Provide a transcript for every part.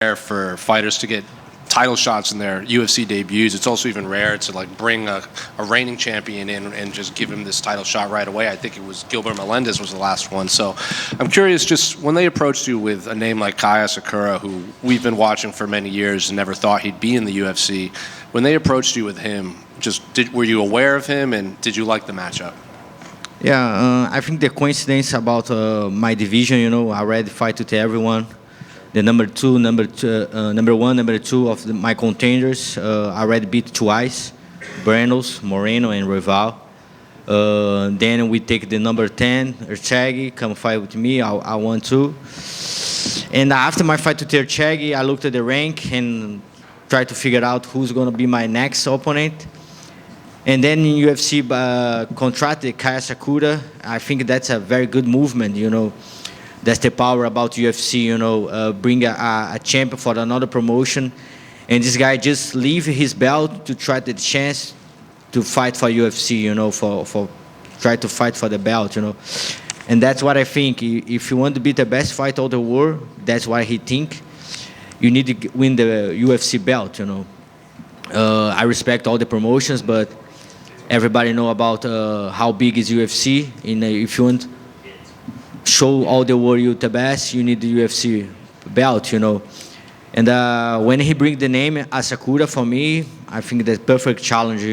rare for fighters to get title shots in their UFC debuts. It's also even rare to like bring a reigning champion in and just give him this title shot right away. I think it was Gilbert Melendez was the last one. So I'm curious, just when they approached you with a name like Kai Asakura, who we've been watching for many years and never thought he'd be in the UFC, when they approached you with him, were you aware of him and did you like the matchup? Yeah, I think the coincidence about my division, I already fight to everyone. The number one, number two of my contenders, I already beat twice, Brenos, Moreno, and Rival. Then we take the number 10, Erchagi, come fight with me, I won too. And after my fight to Erchagi, I looked at the rank and tried to figure out who's going to be my next opponent. And then in UFC, contracted Kai Asakura. I think that's a very good movement, That's the power about UFC, bring a champion for another promotion. And this guy just leave his belt to try the chance to fight for UFC, for try to fight for the belt, And that's what I think. If you want to be the best fighter of the world, that's what he think. You need to win the UFC belt, I respect all the promotions, but everybody know about how big is UFC. And if you want show all the world you're the best, you need the UFC belt, And when he bring the name Asakura for me, I think that's perfect challenge,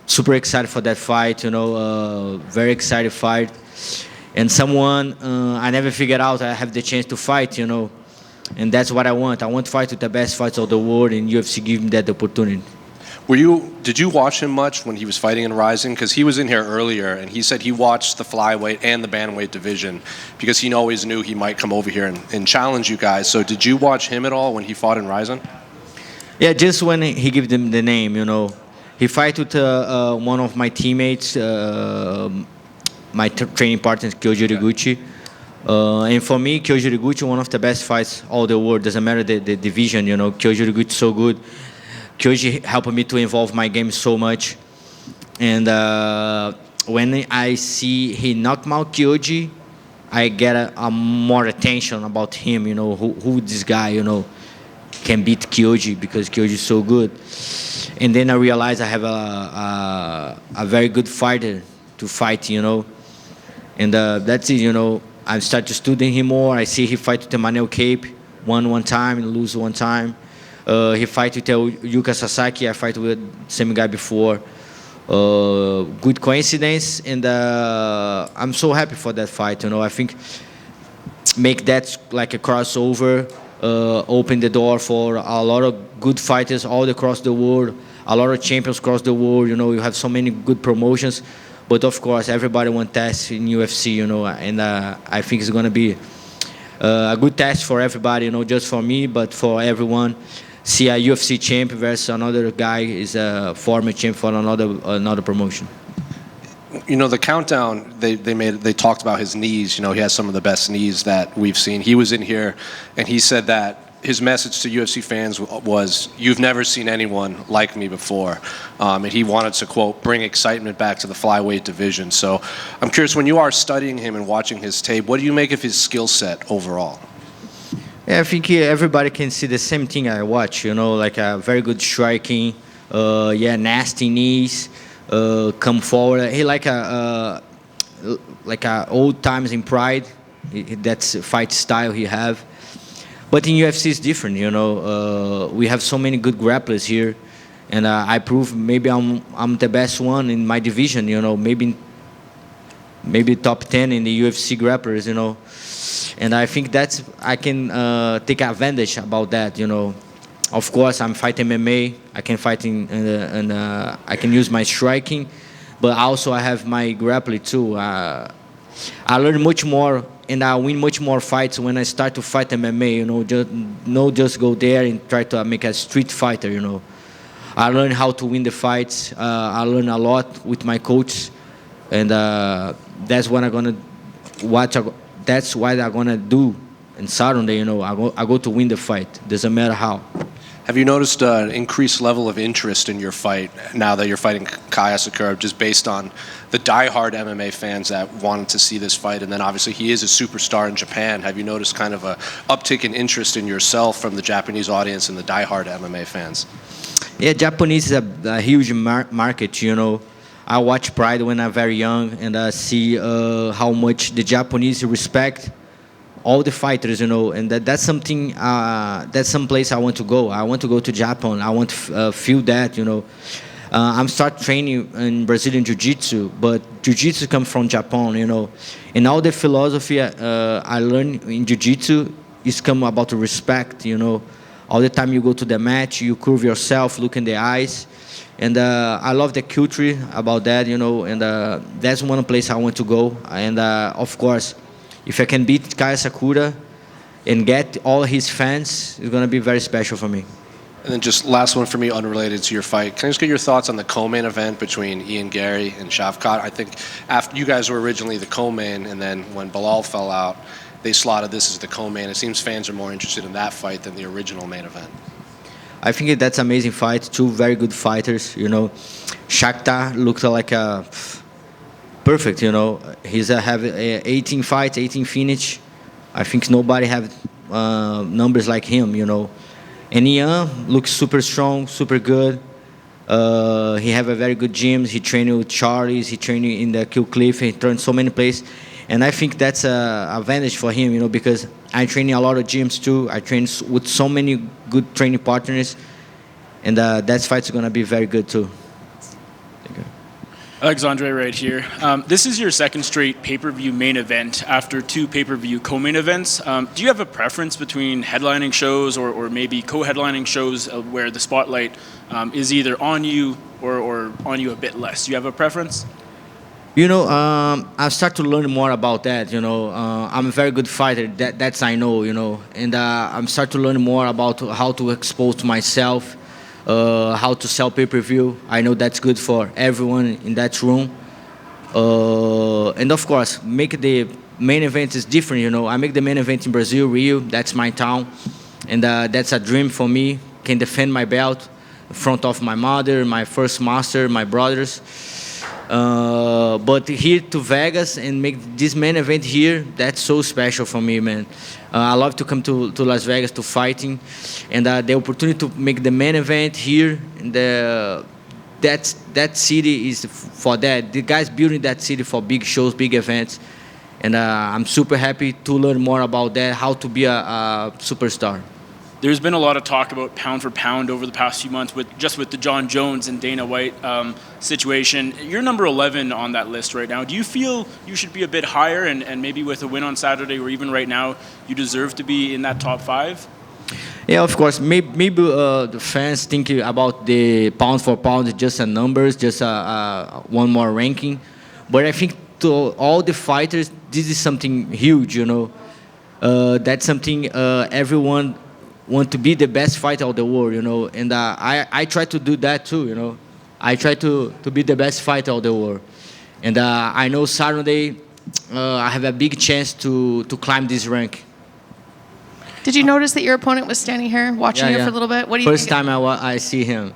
Super excited for that fight, very excited fight. And someone I never figured out I have the chance to fight, And that's what I want. I want to fight with the best fighters of the world, and UFC give me that opportunity. Did you watch him much when he was fighting in Rising? Because he was in here earlier, and he said he watched the flyweight and the bantamweight division because he always knew he might come over here and challenge you guys. So did you watch him at all when he fought in Rising? Yeah, just when he gave them the name, He fight with one of my teammates, my training partner, Kyoji Riguchi. And for me, Kyoji Riguchi, one of the best fights all the world. Doesn't matter the division, Kyoji Riguchi so good. Kyoji helped me to involve my game so much. And when I see he knocked out Kyoji, I get a more attention about him, who this guy, can beat Kyoji because Kyoji is so good. And then I realized I have a very good fighter to fight, And that's it, I start to study him more. I see he fight with Emmanuel Cape, won one time and lose one time. He fight with Yuka Sasaki. I fight with the same guy before. Good coincidence, and I'm so happy for that fight. I think make that like a crossover, open the door for a lot of good fighters all across the world, a lot of champions across the world. You have so many good promotions, but of course everybody wants tests in UFC. And I think it's gonna be a good test for everybody. Just for me, but for everyone. See a UFC champ versus another guy is a former champ for another promotion. The countdown they talked about his knees. He has some of the best knees that we've seen. He was in here, and he said that his message to UFC fans was, "You've never seen anyone like me before," and he wanted to quote, "bring excitement back to the flyweight division." So, I'm curious, when you are studying him and watching his tape, what do you make of his skill set overall? Yeah, I think everybody can see the same thing I watch, like a very good striking, nasty knees, come forward. He like a old times in Pride. That's a fight style he have. But in UFC it's different, we have so many good grapplers here, and I prove maybe I'm the best one in my division, maybe top 10 in the UFC grapplers, And I think I can take advantage about that, Of course, I'm fighting MMA. I can fight and I can use my striking, but also I have my grappling too. I learn much more and I win much more fights when I start to fight MMA. Just go there and try to make a street fighter. I learn how to win the fights. I learn a lot with my coach, and that's what I'm gonna watch. That's what I'm gonna do on Saturday. I go to win the fight. Doesn't matter how. Have you noticed an increased level of interest in your fight now that you're fighting Kai Asakura, just based on the diehard MMA fans that wanted to see this fight? And then obviously he is a superstar in Japan. Have you noticed kind of a uptick in interest in yourself from the Japanese audience and the diehard MMA fans? Yeah, Japanese is a huge market, you know. I watch Pride when I'm very young, and I see how much the Japanese respect all the fighters, you know, and that's something, that's some place I want to go. I want to go to Japan. I want to feel that, you know. I'm start training in Brazilian Jiu-Jitsu, but Jiu-Jitsu comes from Japan, you know. And all the philosophy I learned in Jiu-Jitsu is come about respect, you know. All the time you go to the match, you curve yourself, look in the eyes. And I love the culture about that, you know, and that's one place I want to go. And of course, if I can beat Kai Asakura and get all his fans, it's going to be very special for me. And then just last one for me, unrelated to your fight. Can I just get your thoughts on the co-main event between Ian Gary and Shavkat? I think after you guys were originally the co-main, and then when Bilal fell out, they slotted this as the co-main. It seems fans are more interested in that fight than the original main event. I think that's an amazing fight. Two very good fighters, you know. Shakhtar looked like a perfect, you know. He's have 18 fights, 18 finish. I think nobody have numbers like him, you know. And Ian looks super strong, super good. He have a very good gyms. He trained with Charlie's. He trained in the Kill Cliff. He trained so many places. And I think that's an advantage for him, you know, because I train in a lot of gyms too. I train with so many good training partners. And that fight's going to be very good too. Thank you. Alexandre right here. This is your second straight pay-per-view main event after two pay-per-view co-main events. Do you have a preference between headlining shows or maybe co-headlining shows where the spotlight is either on you or on you a bit less? Do you have a preference? You know, I start to learn more about that, you know. I'm a very good fighter, that's I know, you know. And I'm start to learn more about how to expose myself, how to sell pay-per-view. I know that's good for everyone in that room. And of course, make the main event is different, you know. I make the main event in Brazil, Rio, that's my town. And that's a dream for me, can defend my belt in front of my mother, my first master, my brothers. But here to Vegas and make this main event here, that's so special for me, man. I love to come to Las Vegas to fighting, and the opportunity to make the main event here, and that city is for that. The guys building that city for big shows, big events, and I'm super happy to learn more about that, how to be a superstar. There's been a lot of talk about pound for pound over the past few months with the John Jones and Dana White situation. You're number 11 on that list right now. Do you feel you should be a bit higher and maybe with a win on Saturday or even right now, you deserve to be in that top 5? Yeah, of course. Maybe the fans think about the pound for pound just a numbers, just one more ranking. But I think to all the fighters, this is something huge, you know. That's something everyone want to be the best fighter of the world, you know, and I try to do that too, you know. I try to be the best fighter of the world, and I know Saturday I have a big chance to climb this rank. Did you notice that your opponent was standing here watching you for a little bit? What do you First think time I see him.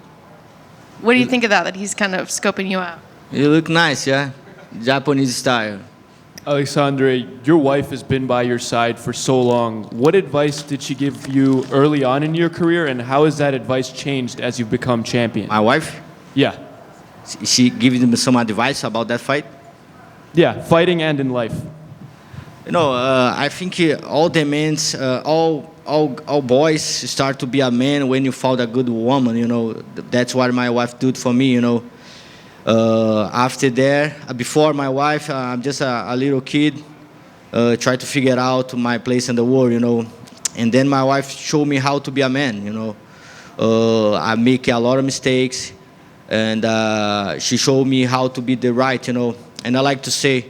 What do you think of that he's kind of scoping you out? You look nice, yeah, Japanese style. Alexandre, your wife has been by your side for so long. What advice did she give you early on in your career, and how has that advice changed as you've become champion? My wife? Yeah. She gave me some advice about that fight? Yeah, fighting and in life. You know, I think all the men, all boys start to be a man when you found a good woman, you know. That's what my wife did for me, you know. After that, before my wife, I'm just a little kid, try to figure out my place in the world, you know. And then my wife showed me how to be a man, you know. I make a lot of mistakes, and she showed me how to be the right, you know. And I like to say,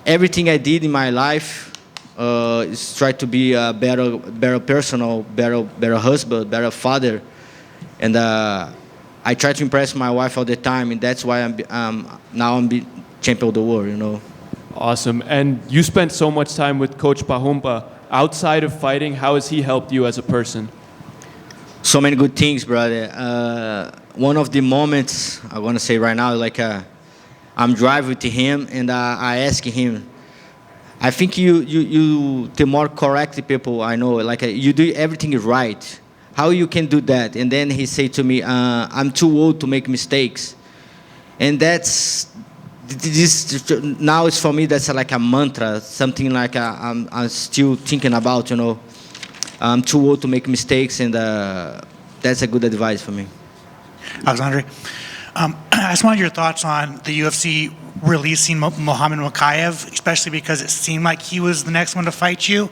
everything I did in my life is try to be a better person, better husband, better father, and I try to impress my wife all the time, and that's why I'm champion of the world, you know. Awesome. And you spent so much time with Coach Pahumpa. Outside of fighting, how has he helped you as a person? So many good things, brother. One of the moments I want to say right now, like I'm driving with him and I ask him, I think you the more correct people I know, like you do everything right. How you can do that? And then he said to me, I'm too old to make mistakes. And that's this now it's for me that's like a mantra, something like I'm still thinking about, I'm too old to make mistakes, and that's a good advice for me. Alexandre, I just wanted your thoughts on the UFC releasing Muhammad Mokaev, especially because it seemed like he was the next one to fight you.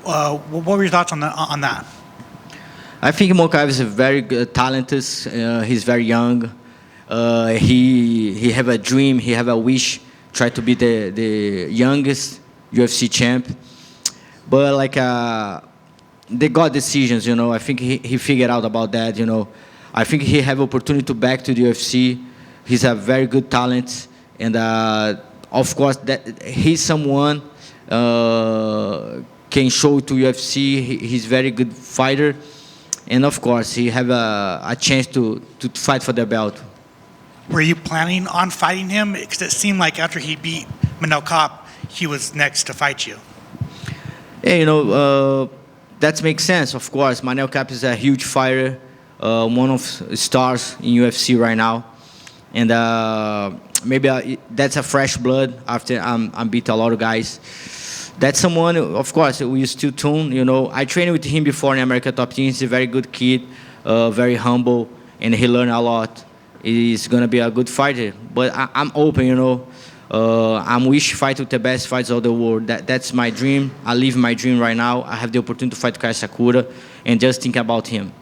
What were your thoughts on that? I think Mokaev is a very good, talented. He's very young. He have a dream. He have a wish. Try to be the youngest UFC champ. But like they got decisions. I think he figured out about that. I think he have opportunity to back to the UFC. He's a very good talent, and of course that he's someone can show to UFC. He's very good fighter. And of course, he have a chance to fight for the belt. Were you planning on fighting him? Because it seemed like after he beat Manel Kape, he was next to fight you. Yeah, that makes sense. Of course, Manel Kape is a huge fighter, one of the stars in UFC right now, and maybe that's a fresh blood after I beat a lot of guys. That's someone, of course, we still tune. I trained with him before in America Top Team. He's a very good kid, very humble, and he learned a lot. He's gonna be a good fighter. But I'm open, I'm wish fight with the best fighters of the world. That's my dream. I live my dream right now. I have the opportunity to fight Asakura, and just think about him.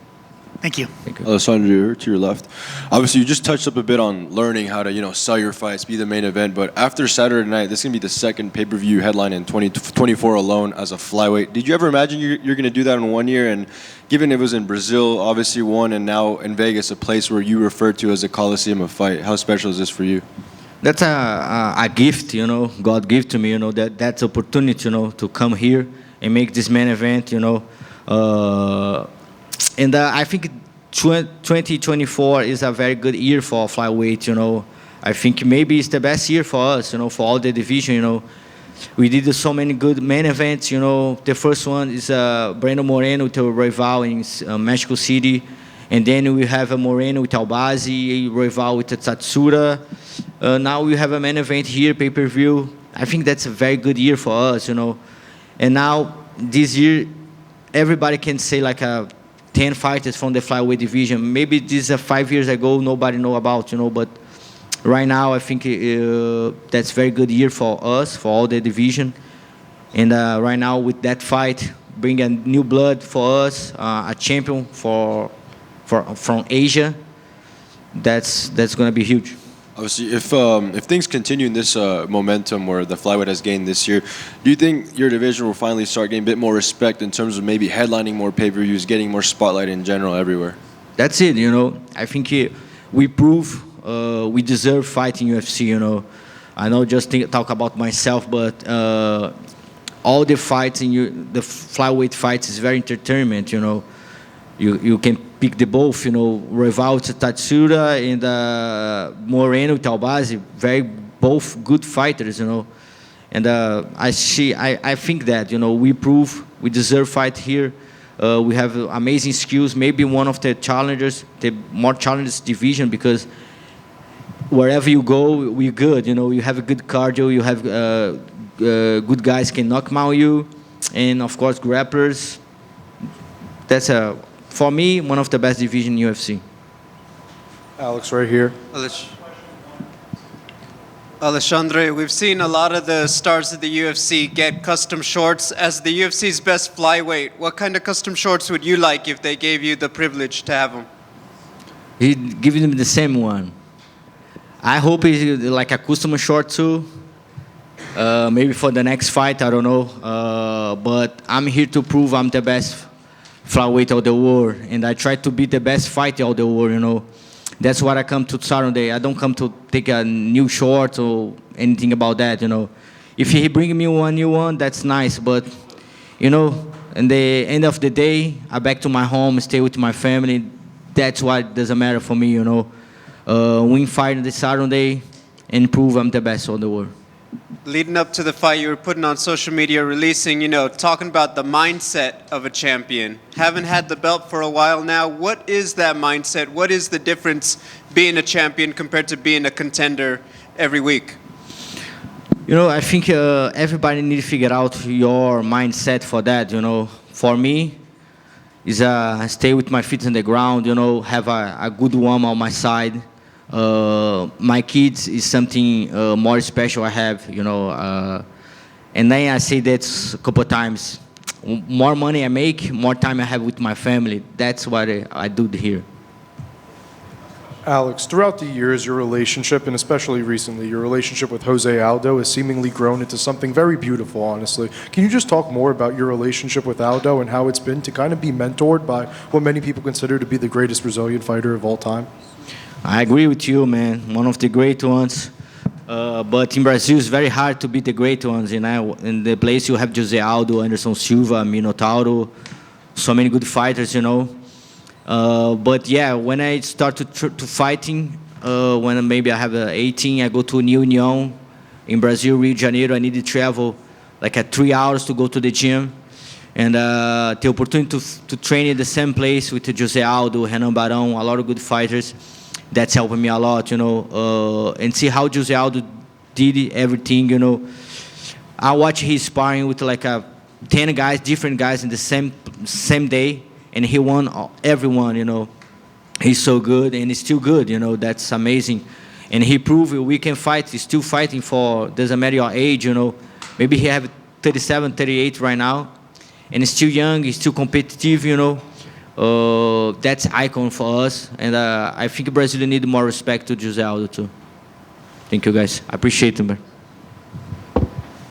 Thank you. Alessandro, to your left. Obviously, you just touched up a bit on learning how to, sell your fights, be the main event. But after Saturday night, this is going to be the second pay-per-view headline in 2024 alone as a flyweight. Did you ever imagine you're going to do that in 1 year? And given it was in Brazil, obviously one, and now in Vegas, a place where you refer to as a coliseum of fight, how special is this for you? That's a gift, God gave to me, that's opportunity, to come here and make this main event, And I think 2024 is a very good year for flyweight. I think maybe it's the best year for us, for all the division. We did so many good main events. The first one is Brandon Moreno with a rival in Mexico City, and then we have a Moreno with Albazi, a rival with Tatsura. Now we have a main event here, pay-per-view. I think that's a very good year for us, And now this year, everybody can say like 10 fighters from the flyweight division. Maybe this 5 years ago, nobody know about, but right now I think that's very good year for us, for all the division. And right now with that fight, bring a new blood for us, a champion from Asia. That's going to be huge. Obviously, if things continue in this momentum where the flyweight has gained this year, do you think your division will finally start getting a bit more respect in terms of maybe headlining more pay-per-views, getting more spotlight in general everywhere? That's it, I think we prove we deserve fighting UFC, I know just talk about myself, but all the fights the flyweight fights is very entertainment, You can pick the both, rival to Tatsura and Moreno with Albazi, both good fighters, And I think that, we prove we deserve fight here. We have amazing skills, maybe one of the challengers, the more challenged division, because wherever you go, we're good, You have a good cardio, you have good guys can knock out you, and of course grapplers. That's for me, one of the best division in UFC. Alex, right here. Alexandre, we've seen a lot of the stars of the UFC get custom shorts. As the UFC's best flyweight, what kind of custom shorts would you like if they gave you the privilege to have them? He'd give them the same one. I hope it's like a custom short too. Maybe for the next fight, I don't know. But I'm here to prove I'm the best flyweight of the world, and I try to be the best fighter of the world, That's what I come to Saturday. I don't come to take a new short or anything about that, If he bring me one new one, that's nice, but, in the end of the day, I back to my home, stay with my family. That's what doesn't matter for me, you know. Win fight on the Saturday and prove I'm the best on the world. Leading up to the fight, you were putting on social media, releasing, talking about the mindset of a champion. Haven't had the belt for a while now. What is that mindset? What is the difference being a champion compared to being a contender every week? You know, I think everybody need to figure out your mindset for that, you know. For me, is stay with my feet on the ground, you know, have a good woman on my side. My kids is something more special I have, you know. And then I say that a couple of times. More money I make, more time I have with my family. That's what I do here. Alex, throughout the years, your relationship, and especially recently, your relationship with Jose Aldo has seemingly grown into something very beautiful, honestly. Can you just talk more about your relationship with Aldo and how it's been to kind of be mentored by what many people consider to be the greatest Brazilian fighter of all time? I agree with you, man. One of the great ones. But in Brazil, it's very hard to beat the great ones. You know, in the place you have Jose Aldo, Anderson Silva, Minotauro, so many good fighters, you know. But yeah, when I start to fighting, when maybe I have 18, I go to New Union in Brazil, Rio de Janeiro. I need to travel like 3 hours to go to the gym. And the opportunity to train in the same place with Jose Aldo, Renan Barão, a lot of good fighters. That's helping me a lot, you know, and see how Jose Aldo did everything, you know. I watch his sparring with like 10 guys, different guys in the same day, and he won everyone, you know. He's so good, and he's still good, you know. That's amazing. And he proved we can fight. He's still fighting for, doesn't matter your age, you know. Maybe he have 37, 38 right now, and he's still young, he's still competitive, you know. That's icon for us, and I think Brazil need more respect to Jose Aldo too. Thank you, guys. I appreciate it, man.